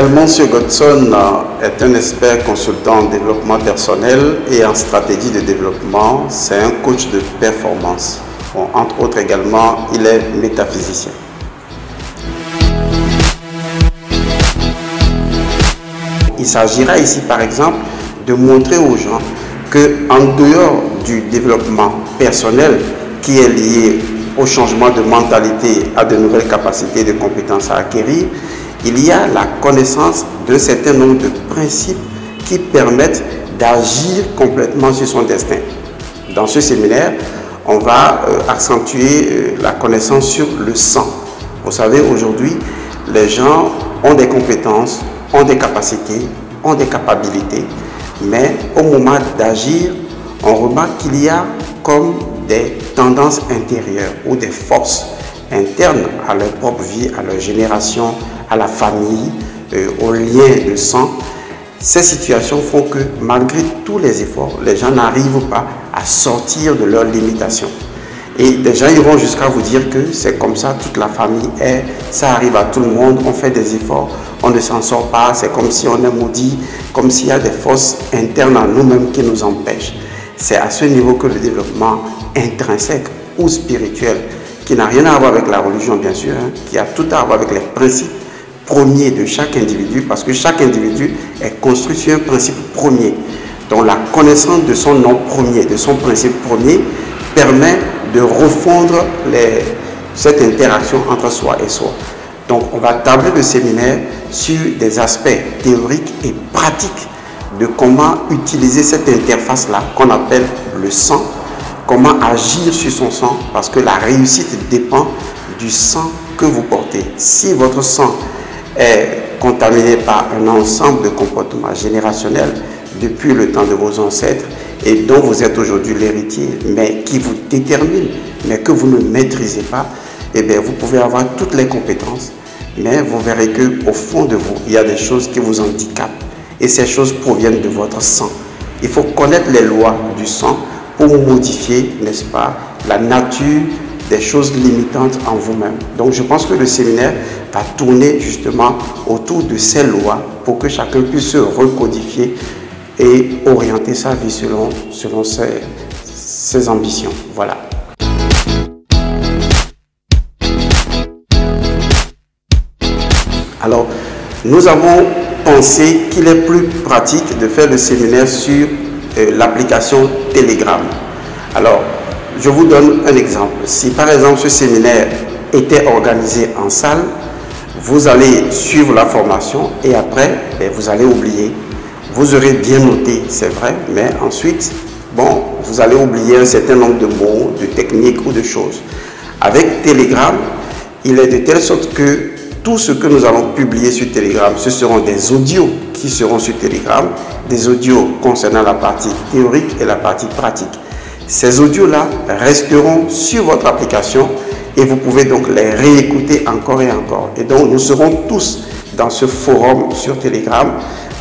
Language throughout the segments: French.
Monsieur Godson est un expert consultant en développement personnel et en stratégie de développement. C'est un coach de performance. Bon, entre autres également, il est métaphysicien. Il s'agira ici par exemple de montrer aux gens qu'en dehors du développement personnel qui est lié au changement de mentalité, à de nouvelles capacités et de compétences à acquérir, il y a la connaissance d'un certain nombre de principes qui permettent d'agir complètement sur son destin. Dans ce séminaire, on va accentuer la connaissance sur le sang. Vous savez, aujourd'hui, les gens ont des compétences, ont des capacités, ont des capacités, mais au moment d'agir, on remarque qu'il y a comme des tendances intérieures ou des forces internes à leur propre vie, à leur génération, à la famille, aux liens de sang. Ces situations font que malgré tous les efforts, les gens n'arrivent pas à sortir de leurs limitations. Et des gens iront jusqu'à vous dire que c'est comme ça, toute la famille est, ça arrive à tout le monde, on fait des efforts, on ne s'en sort pas, c'est comme si on est maudit, comme s'il y a des forces internes à nous-mêmes qui nous empêchent. C'est à ce niveau que le développement intrinsèque ou spirituel, qui n'a rien à voir avec la religion bien sûr, qui a tout à voir avec les principes premiers de chaque individu, parce que chaque individu est construit sur un principe premier. Donc la connaissance de son nom premier, de son principe premier, permet de refondre cette interaction entre soi et soi. Donc on va tabler le séminaire sur des aspects théoriques et pratiques de comment utiliser cette interface-là qu'on appelle le sang, comment agir sur son sang, parce que la réussite dépend du sang que vous portez. Si votre sang est contaminé par un ensemble de comportements générationnels depuis le temps de vos ancêtres et dont vous êtes aujourd'hui l'héritier, mais qui vous détermine, mais que vous ne maîtrisez pas, eh bien vous pouvez avoir toutes les compétences, mais vous verrez qu'au fond de vous, il y a des choses qui vous handicapent et ces choses proviennent de votre sang. Il faut connaître les lois du sang pour modifier, n'est-ce pas, la nature des choses limitantes en vous-même. Donc je pense que le séminaire va tourner justement autour de ces lois pour que chacun puisse se recodifier et orienter sa vie selon ses ambitions. Voilà. Alors, nous avons pensé qu'il est plus pratique de faire le séminaire sur l'application Telegram. Alors, je vous donne un exemple. Si par exemple ce séminaire était organisé en salle, vous allez suivre la formation et après, vous allez oublier. Vous aurez bien noté, c'est vrai, mais ensuite, bon, vous allez oublier un certain nombre de mots, de techniques ou de choses. Avec Telegram, il est de telle sorte que tout ce que nous allons publier sur Telegram, ce seront des audios qui seront sur Telegram, des audios concernant la partie théorique et la partie pratique. Ces audios-là resteront sur votre application et vous pouvez donc les réécouter encore et encore. Et donc, nous serons tous dans ce forum sur Telegram.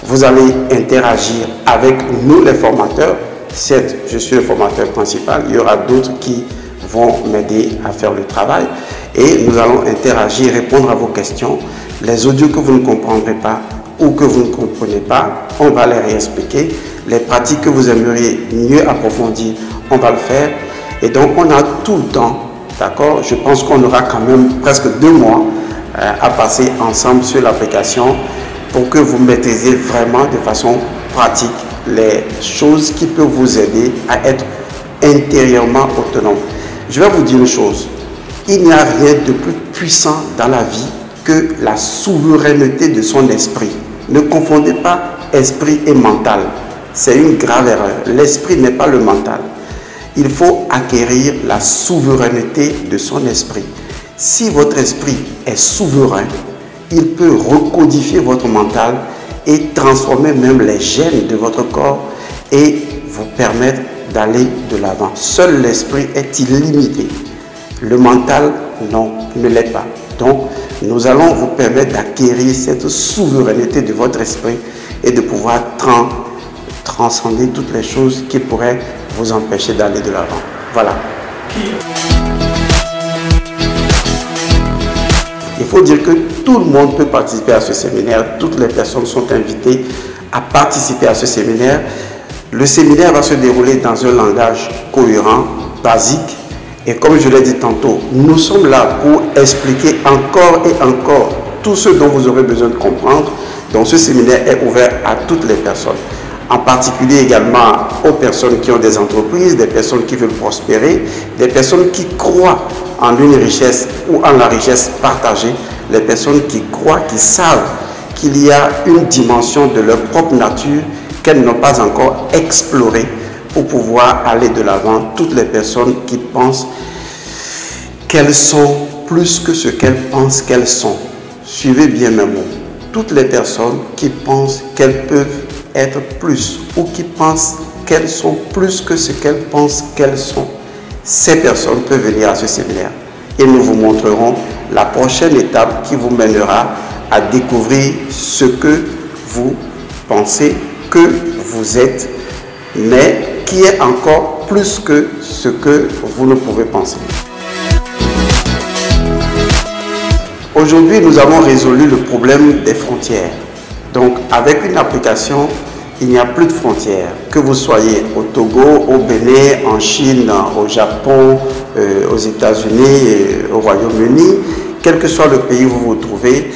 Vous allez interagir avec nous, les formateurs. Certes, je suis le formateur principal. Il y aura d'autres qui vont m'aider à faire le travail. Et nous allons interagir, répondre à vos questions. Les audios que vous ne comprendrez pas ou que vous ne comprenez pas, on va les réexpliquer. Les pratiques que vous aimeriez mieux approfondir, on va le faire. Et donc, on a tout le temps, d'accord? Je pense qu'on aura quand même presque 2 mois à passer ensemble sur l'application pour que vous maîtrisiez vraiment de façon pratique les choses qui peuvent vous aider à être intérieurement autonome. Je vais vous dire une chose. Il n'y a rien de plus puissant dans la vie que la souveraineté de son esprit. Ne confondez pas esprit et mental. C'est une grave erreur. L'esprit n'est pas le mental. Il faut acquérir la souveraineté de son esprit. Si votre esprit est souverain, il peut recodifier votre mental et transformer même les gènes de votre corps et vous permettre d'aller de l'avant. Seul l'esprit est illimité. Le mental, non, ne l'est pas. Donc, nous allons vous permettre d'acquérir cette souveraineté de votre esprit et de pouvoir transcender toutes les choses qui pourraient vous empêcher d'aller de l'avant. Voilà. Il faut dire que tout le monde peut participer à ce séminaire. Toutes les personnes sont invitées à participer à ce séminaire. Le séminaire va se dérouler dans un langage cohérent, basique. Et comme je l'ai dit tantôt, nous sommes là pour expliquer encore et encore tout ce dont vous aurez besoin de comprendre. Donc ce séminaire est ouvert à toutes les personnes. En particulier également aux personnes qui ont des entreprises, des personnes qui veulent prospérer, des personnes qui croient en une richesse ou en la richesse partagée, les personnes qui croient, qui savent qu'il y a une dimension de leur propre nature qu'elles n'ont pas encore explorée pour pouvoir aller de l'avant. Toutes les personnes qui pensent qu'elles sont plus que ce qu'elles pensent qu'elles sont. Suivez bien mes mots. Toutes les personnes qui pensent qu'elles peuvent être plus ou qui pensent qu'elles sont plus que ce qu'elles pensent qu'elles sont, ces personnes peuvent venir à ce séminaire et nous vous montrerons la prochaine étape qui vous mènera à découvrir ce que vous pensez que vous êtes, mais qui est encore plus que ce que vous ne pouvez penser. Aujourd'hui, nous avons résolu le problème des frontières. Donc, avec une application, il n'y a plus de frontières. Que vous soyez au Togo, au Bénin, en Chine, au Japon, aux États-Unis, au Royaume-Uni, quel que soit le pays où vous vous trouvez,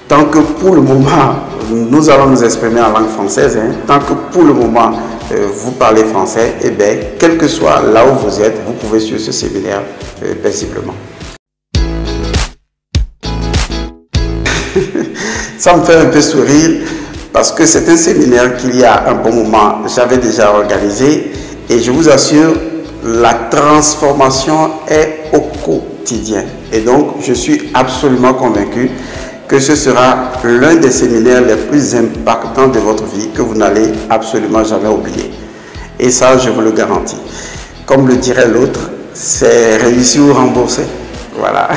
tant que pour le moment, nous allons nous exprimer en langue française, tant que pour le moment, vous parlez français, et bien, quel que soit là où vous êtes, vous pouvez suivre ce séminaire paisiblement. Ça me fait un peu sourire parce que c'est un séminaire qu'il y a un bon moment, j'avais déjà organisé et je vous assure, la transformation est au quotidien. Et donc, je suis absolument convaincu que ce sera l'un des séminaires les plus impactants de votre vie que vous n'allez absolument jamais oublier. Et ça, je vous le garantis. Comme le dirait l'autre, c'est réussi ou remboursé. Voilà.